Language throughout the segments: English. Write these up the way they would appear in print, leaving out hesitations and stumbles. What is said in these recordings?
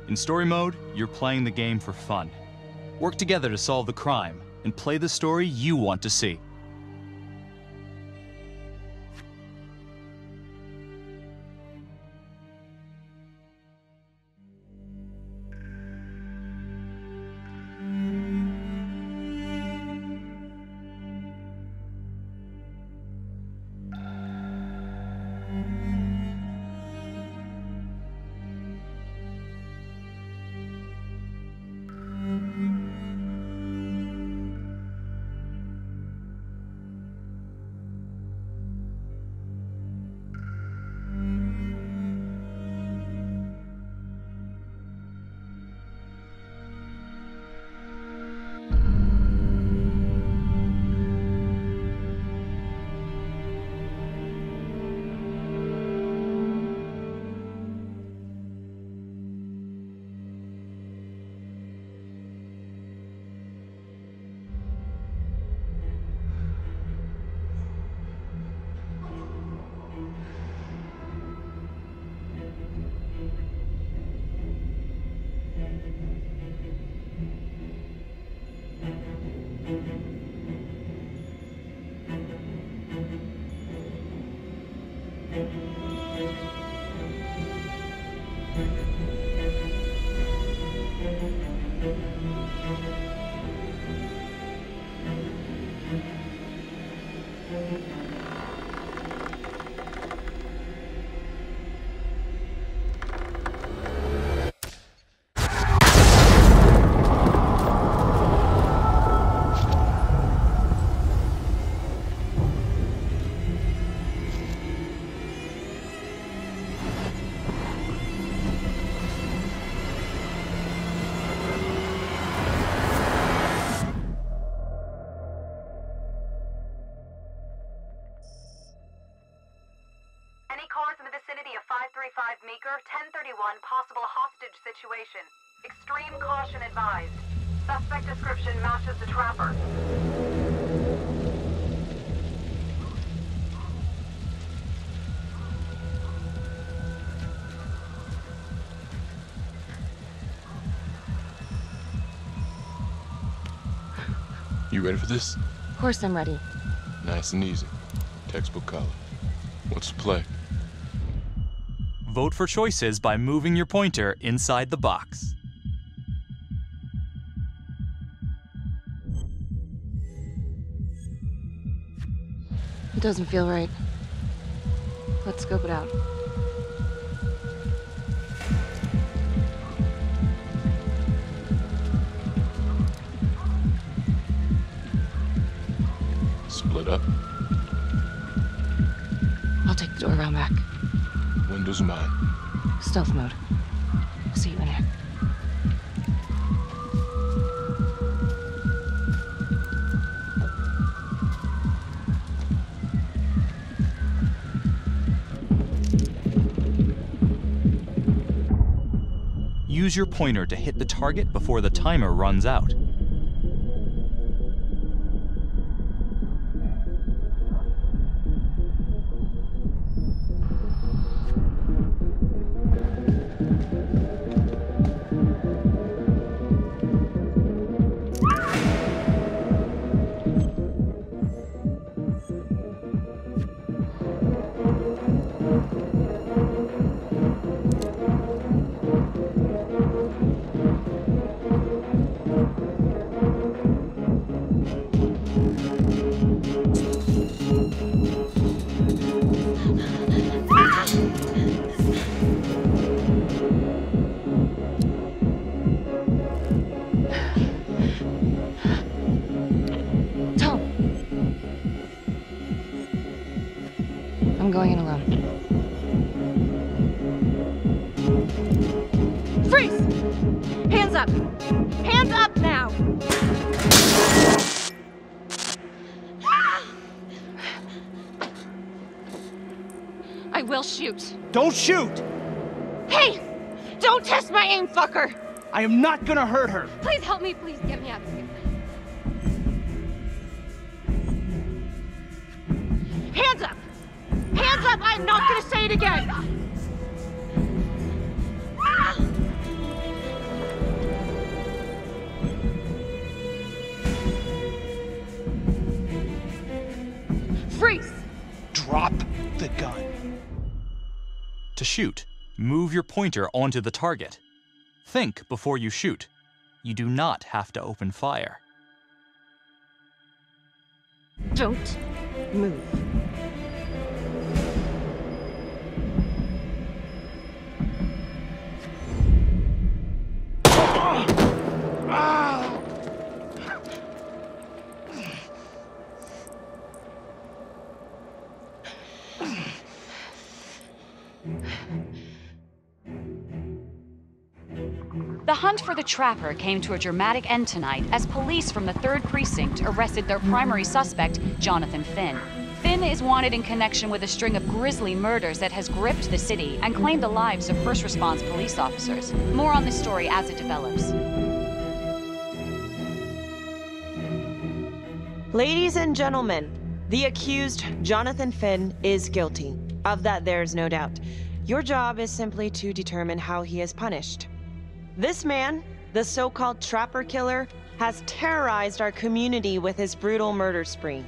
In story mode, you're playing the game for fun. Work together to solve the crime, and play the story you want to see. Meeker, 1031, possible hostage situation. Extreme caution advised. Suspect description matches the trapper. You ready for this? Of course I'm ready. Nice and easy. Textbook color. What's the play? Vote for choices by moving your pointer inside the box. It doesn't feel right. Let's scope it out. Split up. I'll take the door around back. Windows mine. Stealth mode. I'll see you in there. Use your pointer to hit the target before the timer runs out. I'm going in alone. Freeze! Hands up! Hands up now! I will shoot. Don't shoot! Hey! Don't test my aim, fucker! I am not gonna hurt her. Please help me, please get me out of here. Hands up! Hands up! I'm not gonna say it again! shoot, move your pointer onto the target. Think before you shoot. You do not have to open fire. Don't move. The hunt for the Trapper came to a dramatic end tonight as police from the 3rd Precinct arrested their primary suspect, Jonathan Finn. Finn is wanted in connection with a string of grisly murders that has gripped the city and claimed the lives of first response police officers. More on this story as it develops. Ladies and gentlemen, the accused, Jonathan Finn, is guilty. Of that, there's no doubt. Your job is simply to determine how he is punished. This man, the so-called Trapper Killer, has terrorized our community with his brutal murder spree.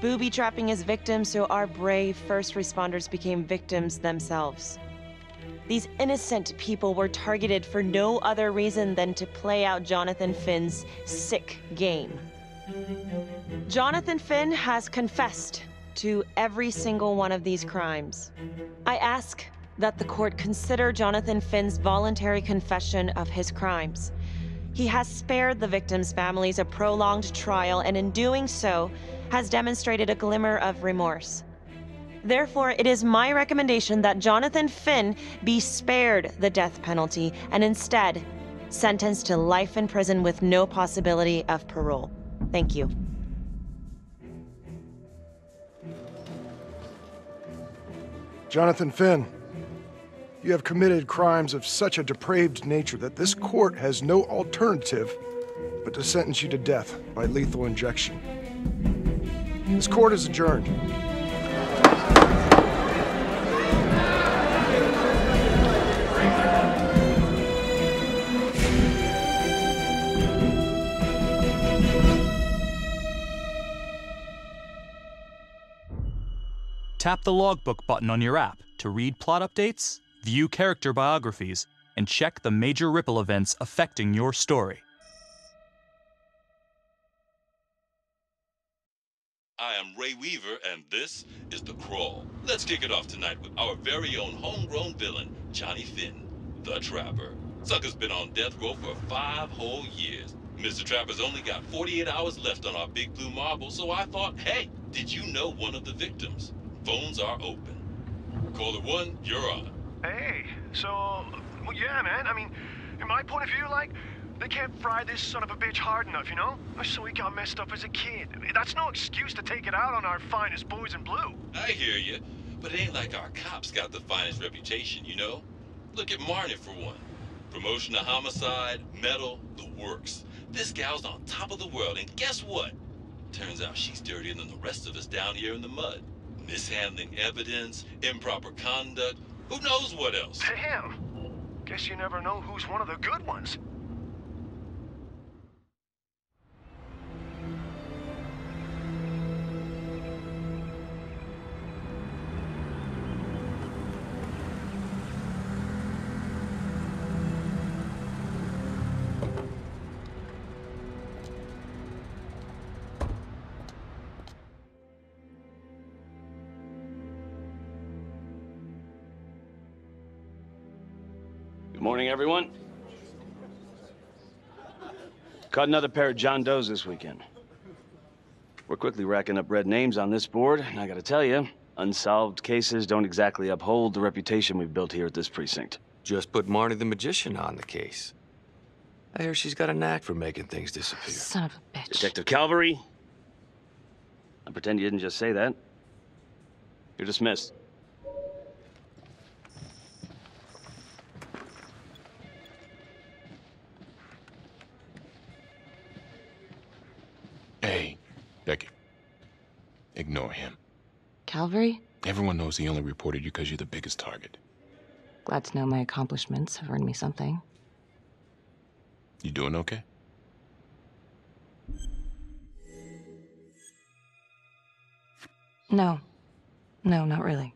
Booby-trapping his victims so our brave first responders became victims themselves. These innocent people were targeted for no other reason than to play out Jonathan Finn's sick game. Jonathan Finn has confessed to every single one of these crimes. I ask that the court consider Jonathan Finn's voluntary confession of his crimes. He has spared the victims' families a prolonged trial, and in doing so, has demonstrated a glimmer of remorse. Therefore, it is my recommendation that Jonathan Finn be spared the death penalty and instead sentenced to life in prison with no possibility of parole. Thank you. Jonathan Finn, you have committed crimes of such a depraved nature that this court has no alternative but to sentence you to death by lethal injection. This court is adjourned. Tap the logbook button on your app to read plot updates, view character biographies, and check the major ripple events affecting your story. I am Ray Weaver, and this is The Crawl. Let's kick it off tonight with our very own homegrown villain, Johnny Finn, the Trapper. Sucker's been on death row for 5 whole years. Mr. Trapper's only got 48 hours left on our big blue marble, so I thought, hey, did you know one of the victims? Phones are open. Caller 1, you're on. Hey, so, well, yeah, man, I mean, in my point of view, like, they can't fry this son of a bitch hard enough, you know? So he got messed up as a kid. That's no excuse to take it out on our finest boys in blue. I hear you, but it ain't like our cops got the finest reputation, you know? Look at Marnie for one. Promotion to homicide, medal, the works. This gal's on top of the world, and guess what? Turns out she's dirtier than the rest of us down here in the mud. Mishandling evidence, improper conduct, who knows what else? Damn. Guess you never know who's one of the good ones. Good morning, everyone. Caught another pair of John Does this weekend. We're quickly racking up red names on this board, and I gotta tell you, unsolved cases don't exactly uphold the reputation we've built here at this precinct. Just put Marnie the Magician on the case. I hear she's got a knack for making things disappear. Son of a bitch. Detective Calvary, I pretend you didn't just say that. You're dismissed. Hey, Becky. Ignore him. Calvary? Everyone knows he only reported you because you're the biggest target. Glad to know my accomplishments have earned me something. You doing okay? No. No, not really.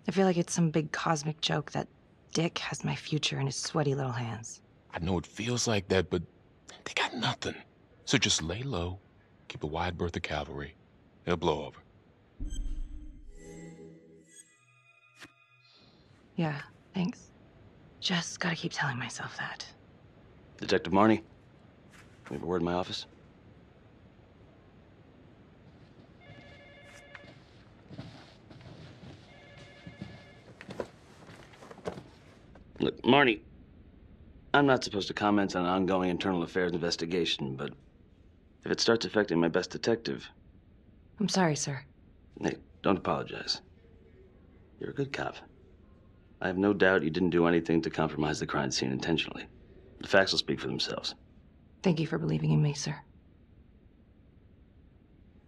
I feel like it's some big cosmic joke that Dick has my future in his sweaty little hands. I know it feels like that, but they got nothing. So just lay low, keep a wide berth of cavalry. They'll blow over. Yeah, thanks. Just gotta keep telling myself that. Detective Marnie, we have a word in my office. Look, Marnie, I'm not supposed to comment on an ongoing internal affairs investigation, but if it starts affecting my best detective... I'm sorry, sir. Hey, don't apologize. You're a good cop. I have no doubt you didn't do anything to compromise the crime scene intentionally. The facts will speak for themselves. Thank you for believing in me, sir.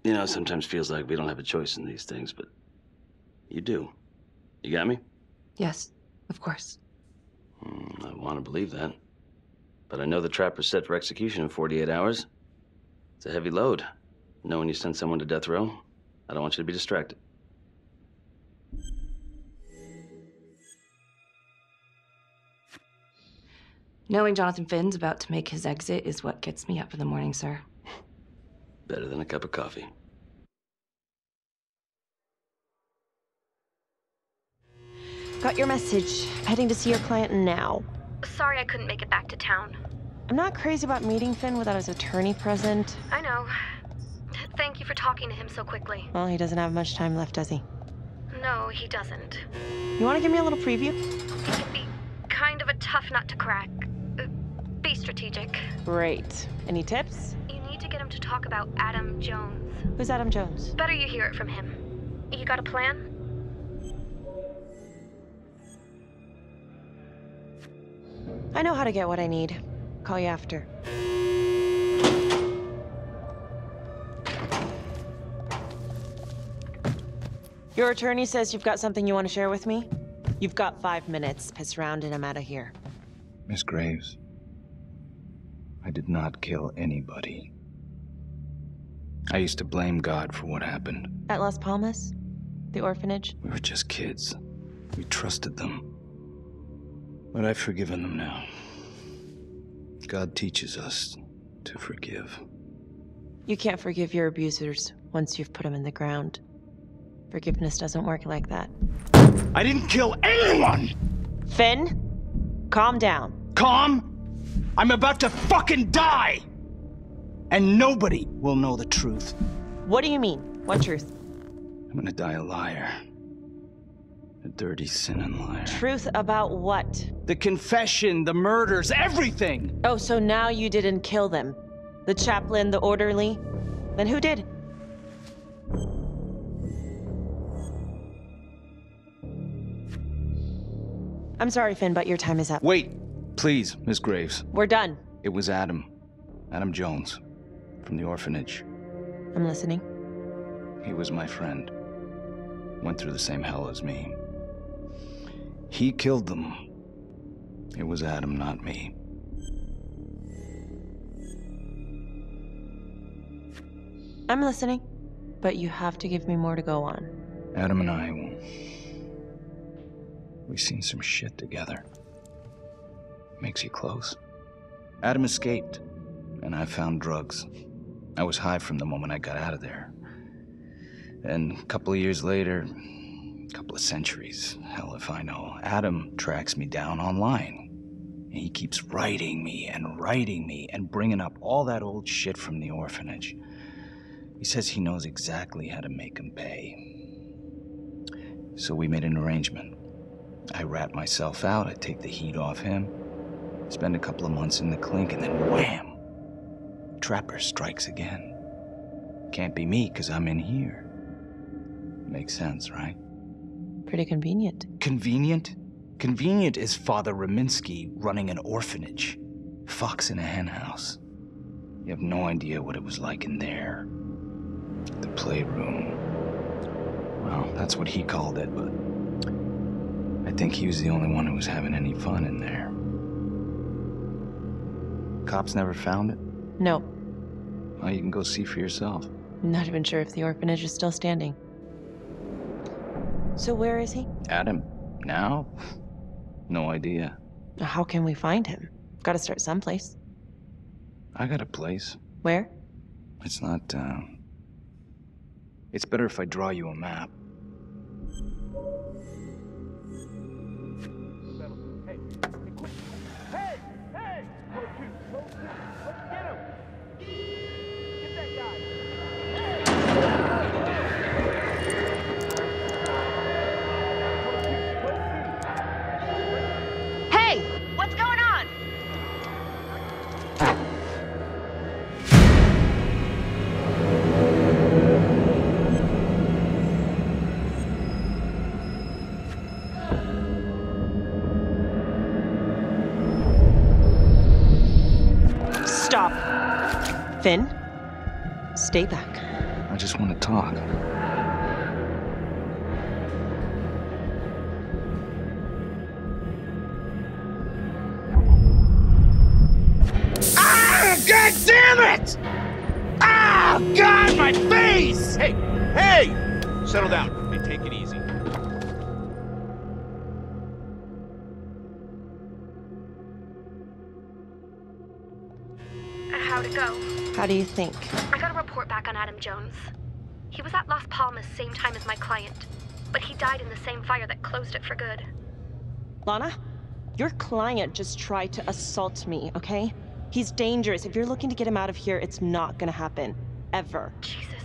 You know, it sometimes feels like we don't have a choice in these things, but you do. You got me? Yes, of course. I want to believe that. But I know the trapper's set for execution in 48 hours. It's a heavy load. Knowing you send someone to death row, I don't want you to be distracted. Knowing Jonathan Finn's about to make his exit is what gets me up in the morning, sir. Better than a cup of coffee. Got your message. Heading to see your client now. Sorry I couldn't make it back to town. I'm not crazy about meeting Finn without his attorney present. I know. Thank you for talking to him so quickly. Well, he doesn't have much time left, does he? No, he doesn't. You want to give me a little preview? He can be kind of a tough nut to crack. Be strategic. Great. Any tips? You need to get him to talk about Adam Jones. Who's Adam Jones? Better you hear it from him. You got a plan? I know how to get what I need. Call you after. Your attorney says you've got something you want to share with me? You've got 5 minutes. Piss around and I'm out of here. Miss Graves, I did not kill anybody. I used to blame God for what happened. At Las Palmas? The orphanage? We were just kids. We trusted them. But I've forgiven them now. God teaches us to forgive. You can't forgive your abusers once you've put them in the ground. Forgiveness doesn't work like that. I didn't kill anyone! Finn, calm down. Calm? I'm about to fucking die! And nobody will know the truth. What do you mean? What truth? I'm gonna die a liar. A dirty, sinning liar. Truth about what? The confession, the murders, everything! Oh, so now you didn't kill them? The chaplain, the orderly? Then who did? I'm sorry, Finn, but your time is up. Wait, please, Miss Graves. We're done. It was Adam. Adam Jones. From the orphanage. I'm listening. He was my friend. Went through the same hell as me. He killed them. It was Adam, not me. I'm listening, but you have to give me more to go on. Adam and I, we've seen some shit together. Makes you close. Adam escaped, and I found drugs. I was high from the moment I got out of there. And a couple of years later, a couple of centuries, hell if I know, Adam tracks me down online. And he keeps writing me and bringing up all that old shit from the orphanage. He says he knows exactly how to make him pay. So we made an arrangement. I rat myself out, I take the heat off him, spend a couple of months in the clink, and then wham! Trapper strikes again. Can't be me, 'cause I'm in here. Makes sense, right? Pretty convenient. Convenient? Convenient is Father Raminsky running an orphanage. Fox in a hen house. You have no idea what it was like in there. The playroom. Well, that's what he called it, but I think he was the only one who was having any fun in there. Cops never found it? No. Well, you can go see for yourself. Not even sure if the orphanage is still standing. So where is he? Adam, now? No idea. How can we find him? Gotta start someplace. I got a place. Where? It's not, It's better if I draw you a map. Hey! What's going on? Stop. Finn, stay back. I just want to talk. Ah! God damn it! Ah! God, my face! Hey! Hey! Settle down. Hey, take it easy. How'd it go? How do you think? I got a report back on Adam Jones. He was at Las Palmas same time as my client, but he died in the same fire that closed it for good. Lana, your client just tried to assault me, okay? He's dangerous. If you're looking to get him out of here, it's not gonna happen. Ever. Jesus.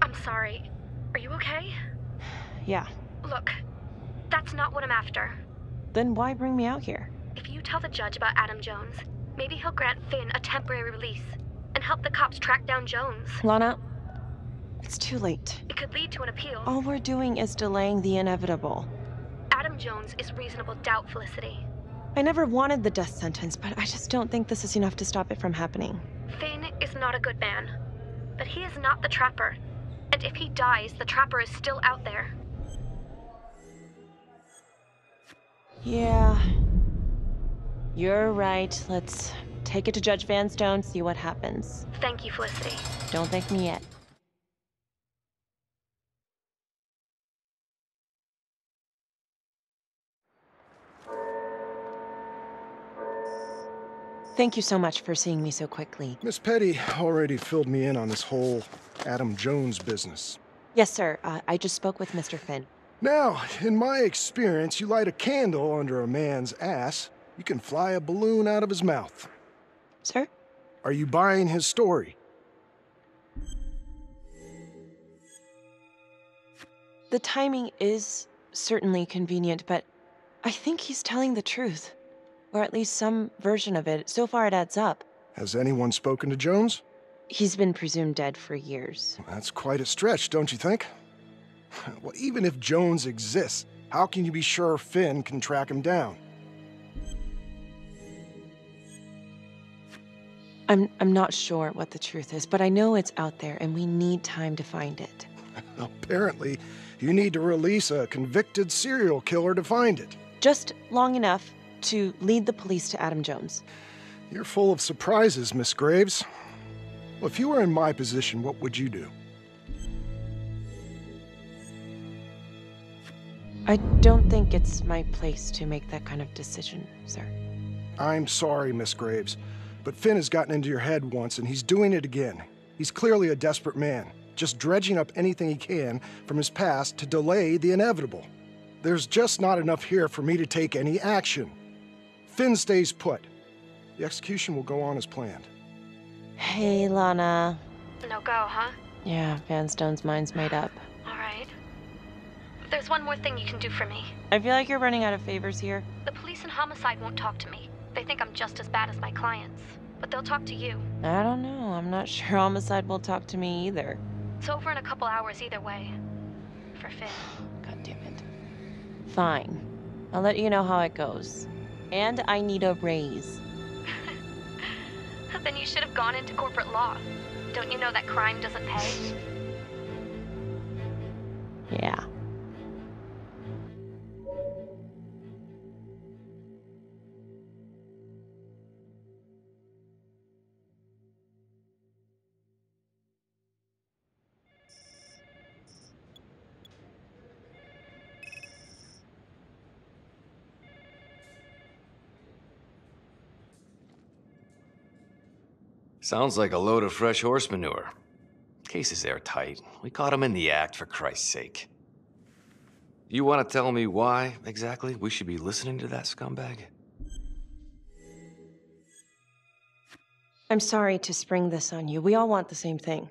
I'm sorry. Are you okay? Yeah. Look, that's not what I'm after. Then why bring me out here? If you tell the judge about Adam Jones, maybe he'll grant Finn a temporary release and help the cops track down Jones. Lana, it's too late. It could lead to an appeal. All we're doing is delaying the inevitable. Adam Jones is reasonable doubt, Felicity. I never wanted the death sentence, but I just don't think this is enough to stop it from happening. Finn is not a good man, but he is not the Trapper. And if he dies, the Trapper is still out there. Yeah. You're right. Let's take it to Judge Vanstone, see what happens. Thank you, Felicity. Don't thank me yet. Thank you so much for seeing me so quickly. Miss Petty already filled me in on this whole Adam Jones business. Yes, sir. I just spoke with Mr. Finn. Now, in my experience, you light a candle under a man's ass, you can fly a balloon out of his mouth. Sir? Are you buying his story? The timing is certainly convenient, but I think he's telling the truth. Or at least some version of it. So far it adds up. Has anyone spoken to Jones? He's been presumed dead for years. That's quite a stretch, don't you think? Well, even if Jones exists, how can you be sure Finn can track him down? I'm not sure what the truth is, but I know it's out there and we need time to find it. Apparently, you need to release a convicted serial killer to find it. Just long enough to lead the police to Adam Jones. You're full of surprises, Miss Graves. Well, if you were in my position, what would you do? I don't think it's my place to make that kind of decision, sir. I'm sorry, Miss Graves, but Finn has gotten into your head once and he's doing it again. He's clearly a desperate man, just dredging up anything he can from his past to delay the inevitable. There's just not enough here for me to take any action. Finn stays put. The execution will go on as planned. Hey, Lana. No go, huh? Yeah, Vanstone's mind's made up. All right. There's one more thing you can do for me. I feel like you're running out of favors here. The police and homicide won't talk to me. They think I'm just as bad as my clients. But they'll talk to you. I don't know. I'm not sure homicide will talk to me either. It's over in a couple hours either way. For Finn. God damn it. Fine. I'll let you know how it goes. And I need a raise. Then you should have gone into corporate law. Don't you know that crime doesn't pay? Yeah. Sounds like a load of fresh horse manure. Case is airtight. We caught him in the act, for Christ's sake. You want to tell me why, exactly, we should be listening to that scumbag? I'm sorry to spring this on you. We all want the same thing.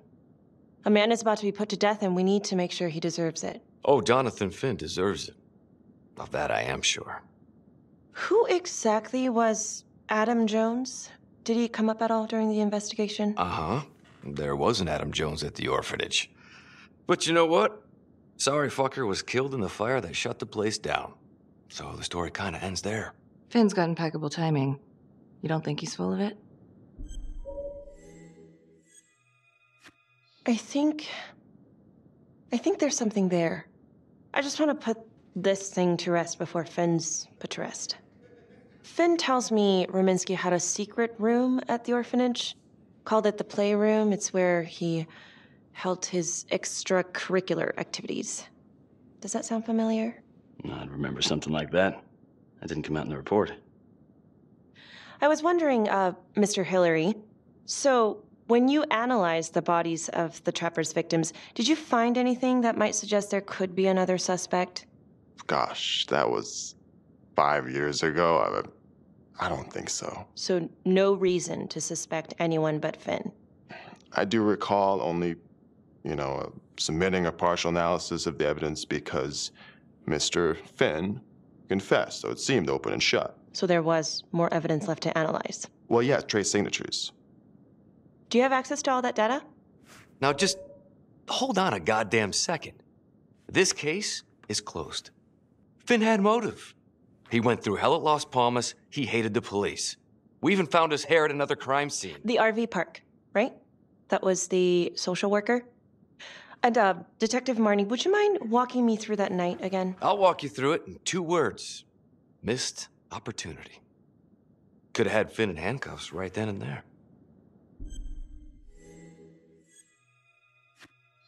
A man is about to be put to death, and we need to make sure he deserves it. Oh, Jonathan Finn deserves it. Of that I am sure. Who exactly was Adam Jones? Did he come up at all during the investigation? Uh-huh. There was an Adam Jones at the orphanage. But you know what? Sorry fucker was killed in the fire that shut the place down. So the story kind of ends there. Finn's got impeccable timing. You don't think he's full of it? I think there's something there. I just want to put this thing to rest before Finn's put to rest. Finn tells me Rominsky had a secret room at the orphanage. Called it the playroom. It's where he held his extracurricular activities. Does that sound familiar? I'd remember something like that. That didn't come out in the report. I was wondering, Mr. Hillary, so when you analyzed the bodies of the Trapper's victims, did you find anything that might suggest there could be another suspect? Gosh, that was 5 years ago. I don't think so. So no reason to suspect anyone but Finn? I do recall only, submitting a partial analysis of the evidence because Mr. Finn confessed, so it seemed open and shut. So there was more evidence left to analyze? Well, yeah, trace signatures. Do you have access to all that data? Now just hold on a goddamn second. This case is closed. Finn had motive. He went through hell at Las Palmas. He hated the police. We even found his hair at another crime scene. The RV park, right? That was the social worker? And, Detective Marnie, would you mind walking me through that night again? I'll walk you through it in 2 words. Missed opportunity. Could have had Finn in handcuffs right then and there.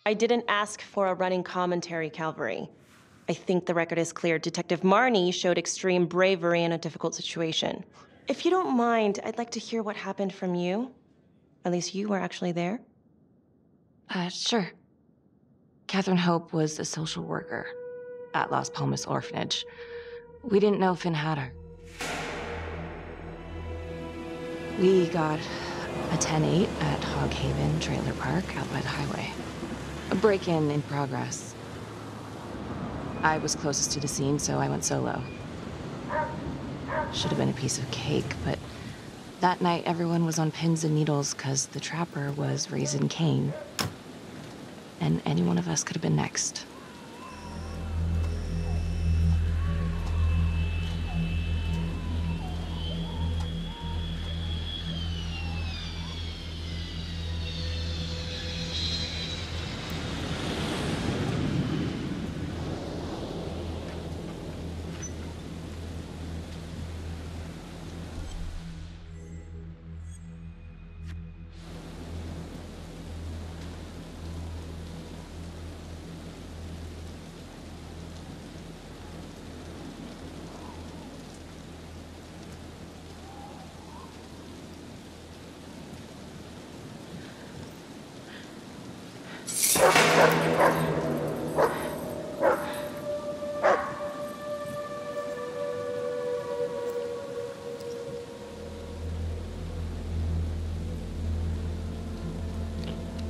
I didn't ask for a running commentary, Calvary. I think the record is clear. Detective Marnie showed extreme bravery in a difficult situation. If you don't mind, I'd like to hear what happened from you. At least you were actually there. Sure. Catherine Hope was a social worker at Las Palmas Orphanage. We didn't know Finn had her. We got a 10-8 at Hog Haven Trailer Park out by the highway. A break-in in progress. I was closest to the scene, so I went solo. Should have been a piece of cake, but that night everyone was on pins and needles because the Trapper was raising Cain. And any one of us could have been next.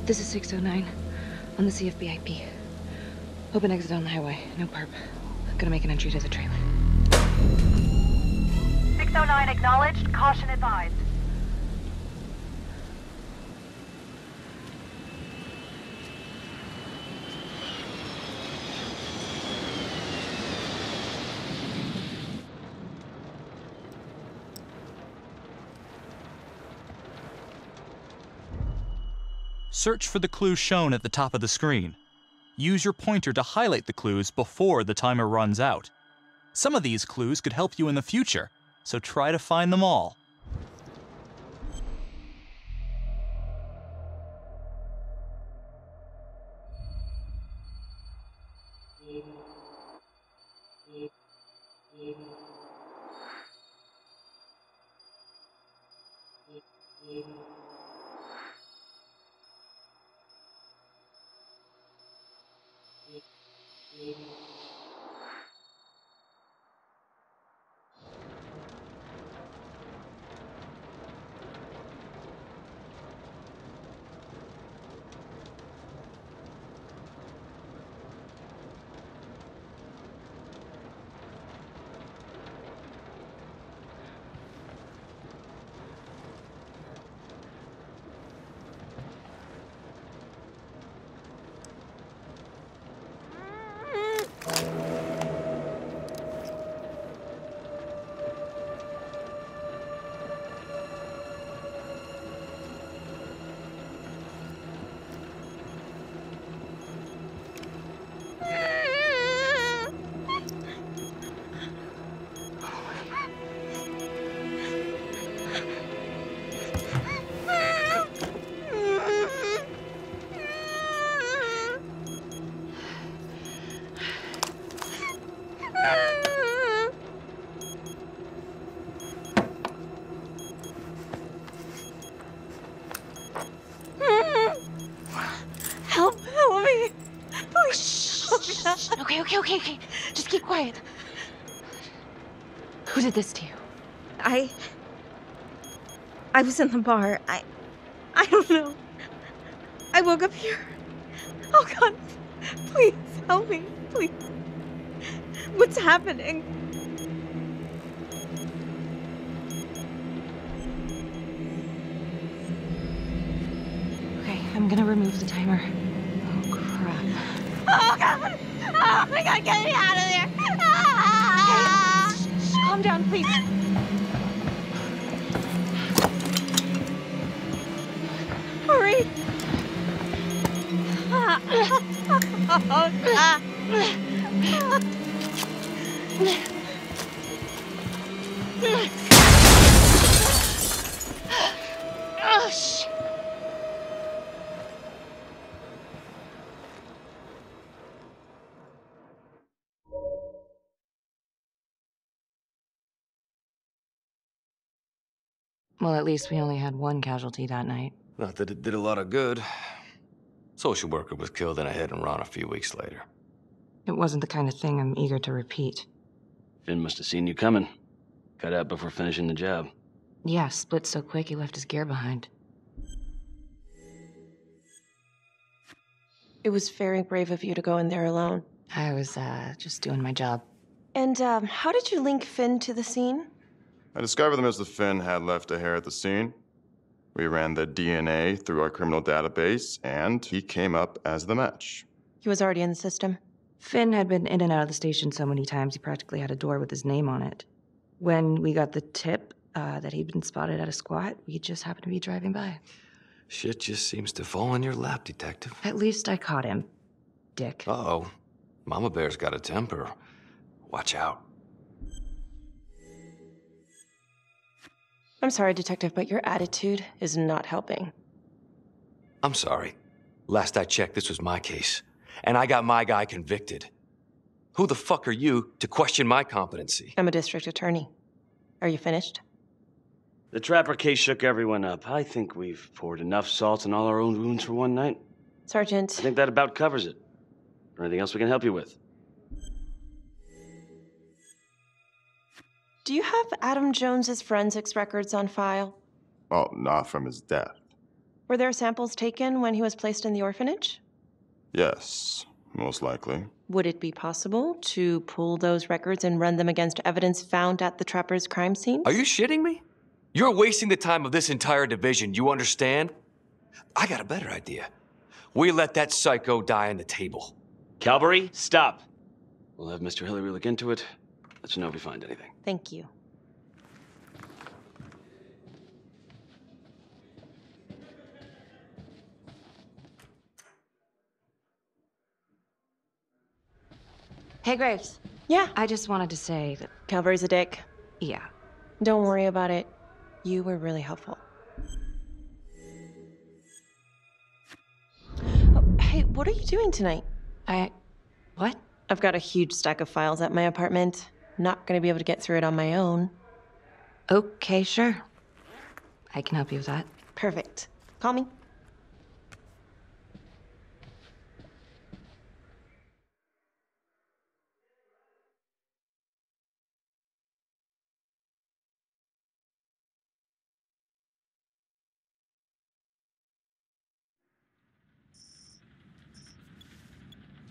This is 609 on the CFBIP. Open exit on the highway, no perp. Gonna make an entry to the trailer. 609 acknowledged, caution advised. Search for the clues shown at the top of the screen. Use your pointer to highlight the clues before the timer runs out. Some of these clues could help you in the future, so try to find them all. Help me. Please. Okay. Just keep quiet. Who did this to you? I was in the bar. I don't know. I woke up here. Oh God, please help me, please. What's happening? Okay, I'm gonna remove the timer. Oh, crap. Oh God! Oh my God, get me out of there! Okay, calm down, please. Hurry! Oh God! Oh, shit. Well, at least we only had one casualty that night. Not that it did a lot of good. Social worker was killed in a hit and run a few weeks later. It wasn't the kind of thing I'm eager to repeat. Finn must have seen you coming. Got out before finishing the job. Yeah, split so quick he left his gear behind. It was very brave of you to go in there alone. I was, just doing my job. And, how did you link Finn to the scene? I discovered that Mr. Finn had left a hair at the scene. We ran the DNA through our criminal database, and he came up as the match. He was already in the system. Finn had been in and out of the station so many times he practically had a door with his name on it. When we got the tip that he'd been spotted at a squat, we just happened to be driving by. Shit just seems to fall in your lap, Detective. At least I caught him, dick. Uh-oh. Mama Bear's got a temper. Watch out. I'm sorry, Detective, but your attitude is not helping. I'm sorry. Last I checked, this was my case. And I got my guy convicted. Who the fuck are you to question my competency? I'm a district attorney. Are you finished? The Trapper case shook everyone up. I think we've poured enough salt in all our own wounds for one night. Sergeant. I think that about covers it. Or anything else we can help you with? Do you have Adam Jones's forensics records on file? Well, not from his death. Were there samples taken when he was placed in the orphanage? Yes, most likely. Would it be possible to pull those records and run them against evidence found at the Trapper's crime scene? Are you shitting me? You're wasting the time of this entire division, you understand? I got a better idea. We let that psycho die on the table. Calvary, stop. We'll have Mr. Hillary look into it. Let you know if we find anything. Thank you. Hey, Graves. Yeah? I just wanted to say that... Calvary's a dick. Yeah. Don't worry about it. You were really helpful. Oh, hey, what are you doing tonight? What? I've got a huge stack of files at my apartment. Not gonna be able to get through it on my own. Okay, sure. I can help you with that. Perfect. Call me.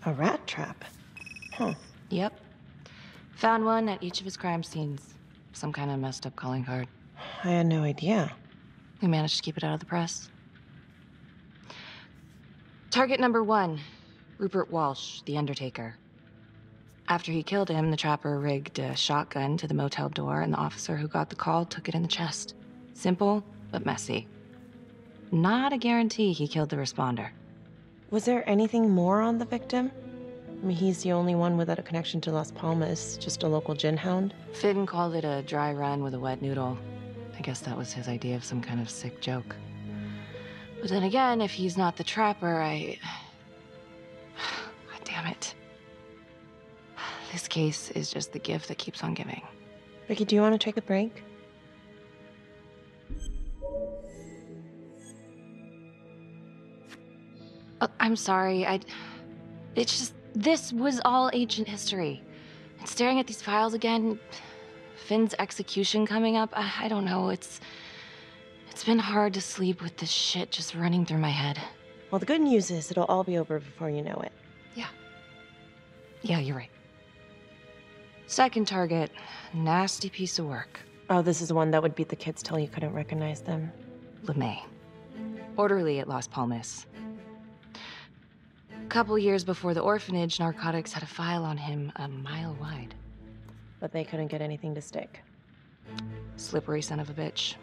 A rat trap? Huh. Yep. Found one at each of his crime scenes. Some kind of messed up calling card. I had no idea. We managed to keep it out of the press. Target number 1, Rupert Walsh, the Undertaker. After he killed him, the trapper rigged a shotgun to the motel door, and the officer who got the call took it in the chest. Simple, but messy. Not a guarantee he killed the responder. Was there anything more on the victim? I mean, he's the only one without a connection to Las Palmas, just a local gin hound. Finn called it a dry run with a wet noodle. I guess that was his idea of some kind of sick joke. But then again, if he's not the trapper, God damn it. This case is just the gift that keeps on giving. Ricky, do you want to take a break? I'm sorry, it's just, this was all ancient history. And staring at these files again, Finn's execution coming up, I don't know, it's been hard to sleep with this shit just running through my head. Well, the good news is it'll all be over before you know it. Yeah, you're right. Second target, nasty piece of work. Oh, this is the one that would beat the kids till you couldn't recognize them. LeMay. Orderly at Las Palmas. A couple years before the orphanage, narcotics had a file on him a mile wide. But they couldn't get anything to stick. Slippery son of a bitch.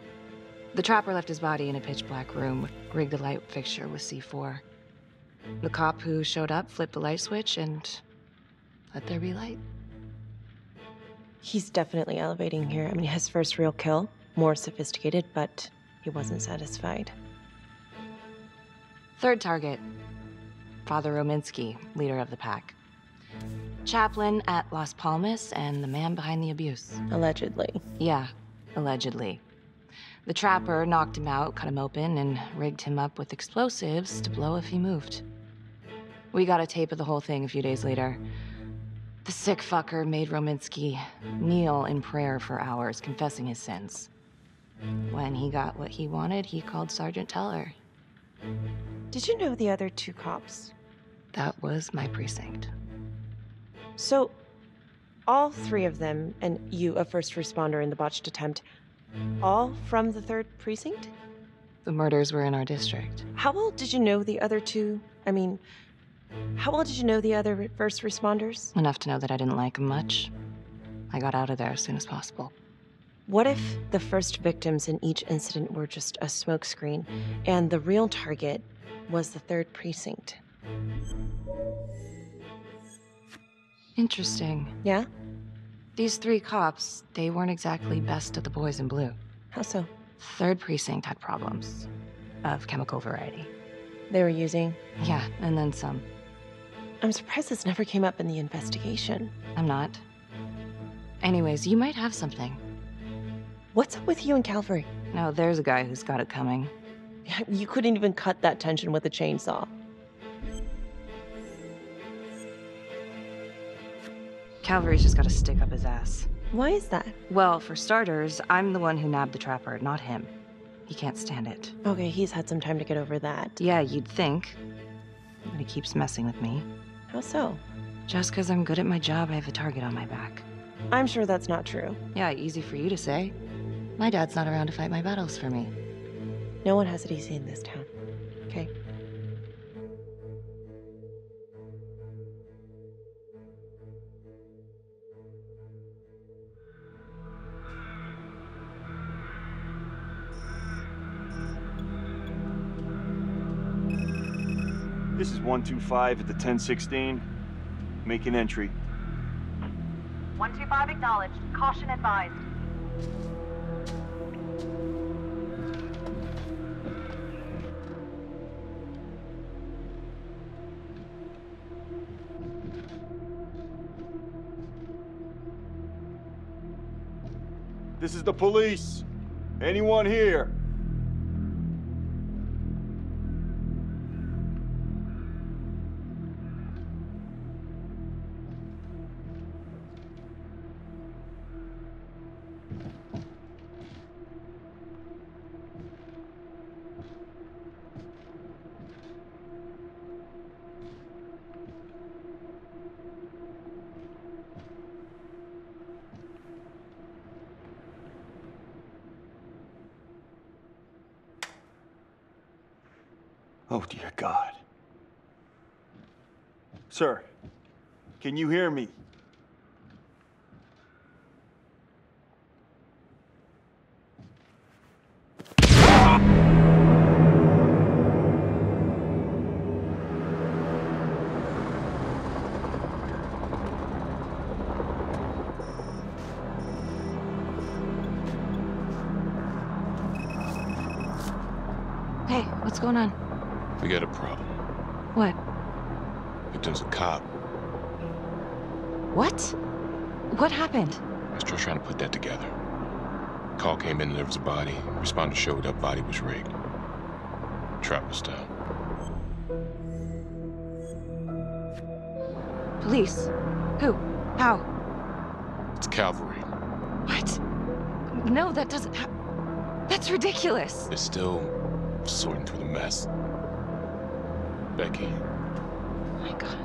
The trapper left his body in a pitch-black room, rigged a light fixture with C4. The cop who showed up flipped the light switch and let there be light. He's definitely elevating here. I mean, his first real kill, more sophisticated, but he wasn't satisfied. Third target, Father Rominsky, leader of the pack. Chaplain at Las Palmas and the man behind the abuse. Allegedly. Yeah, allegedly. The trapper knocked him out, cut him open, and rigged him up with explosives to blow if he moved. We got a tape of the whole thing a few days later. The sick fucker made Rominsky kneel in prayer for hours, confessing his sins. When he got what he wanted, he called Sergeant Teller. Did you know the other two cops? That was my precinct. So, all three of them, and you, a first responder in the botched attempt, all from the 3rd precinct? The murders were in our district. How well did you know the other two? I mean, how well did you know the other first responders? Enough to know that I didn't like them much. I got out of there as soon as possible. What if the first victims in each incident were just a smokescreen, and the real target was the 3rd precinct? Interesting. Yeah? These 3 cops, they weren't exactly best of the boys in blue. How so? 3rd precinct had problems. Of chemical variety. They were using? Yeah, and then some. I'm surprised this never came up in the investigation. I'm not. Anyways, you might have something. What's up with you and Calvary? No, there's a guy who's got it coming. You couldn't even cut that tension with a chainsaw. Calvary's just gotta stick up his ass. Why is that? Well, for starters, I'm the one who nabbed the trapper, not him. He can't stand it. Okay, he's had some time to get over that. Yeah, you'd think. But he keeps messing with me. How so? Just because I'm good at my job, I have a target on my back. I'm sure that's not true. Yeah, easy for you to say. My dad's not around to fight my battles for me. No one has it easy in this town. Okay? This is 125 at the 1016. Make an entry. 125 acknowledged. Caution advised. This is the police. Anyone here? Oh, dear God. Sir, can you hear me? Hey, what's going on? We got a problem. What? Victim's a cop. What? What happened? I was still trying to put that together. Call came in and there was a body. Responder showed up, body was rigged. Trapper style. Police? Who? How? It's cavalry. What? No, that doesn't that's ridiculous. They're still sorting through the mess. Becky. Oh my God.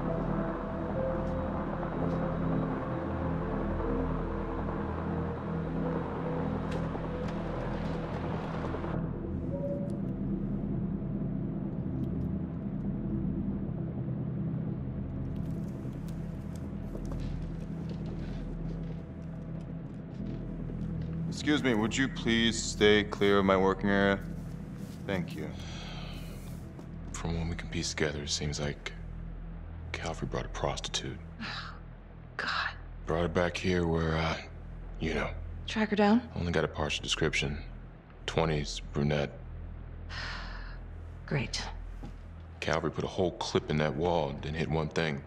Excuse me, would you please stay clear of my working area? Thank you. From what we can piece together, it seems like Calvary brought a prostitute. God. Brought her back here where, you know. Track her down? Only got a partial description. 20s, brunette. Great. Calvary put a whole clip in that wall and didn't hit one thing.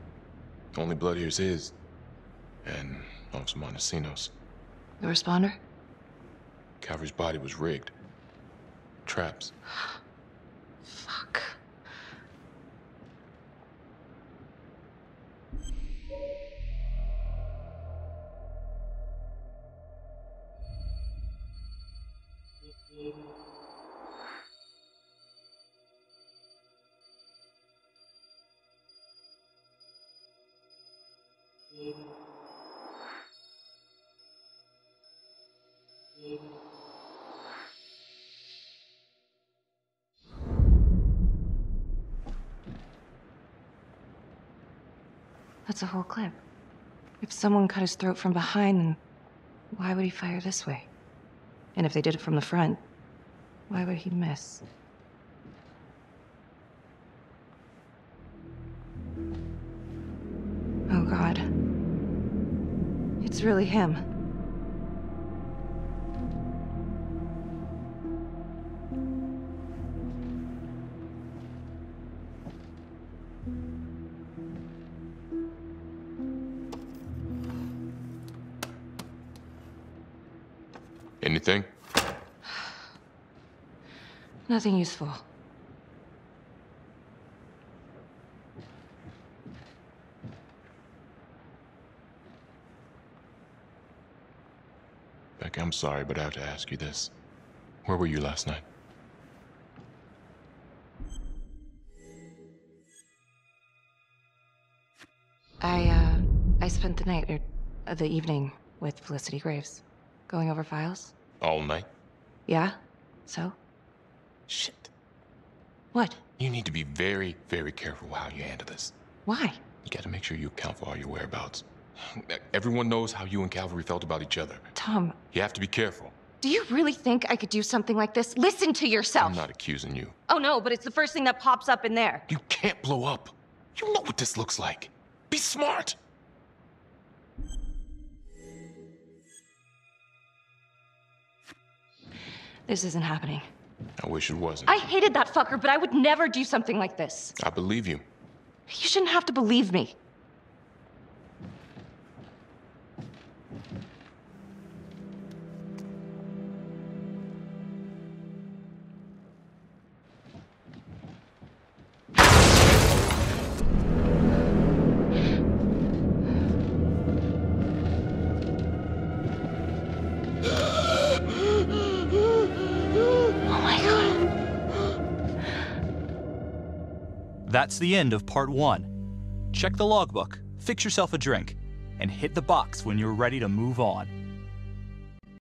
Only blood here's his. And Officer Montesinos. The responder? Calvary's body was rigged. Traps. Fuck. That's a whole clip. If someone cut his throat from behind, then why would he fire this way? And if they did it from the front, why would he miss? Oh, God. It's really him. Anything? Nothing useful. Becky, I'm sorry, but I have to ask you this. Where were you last night? I spent the night, or the evening, with Felicity Graves. Going over files? All night? Yeah? So? Shit. What? You need to be very, very careful how you handle this. Why? You gotta make sure you account for all your whereabouts. Everyone knows how you and Calvary felt about each other. Tom. You have to be careful. Do you really think I could do something like this? Listen to yourself! I'm not accusing you. Oh no, but it's the first thing that pops up in there. You can't blow up. You know what this looks like. Be smart. This isn't happening. I wish it wasn't. I hated that fucker, but I would never do something like this. I believe you. You shouldn't have to believe me. That's the end of part 1. Check the logbook, fix yourself a drink, and hit the box when you're ready to move on.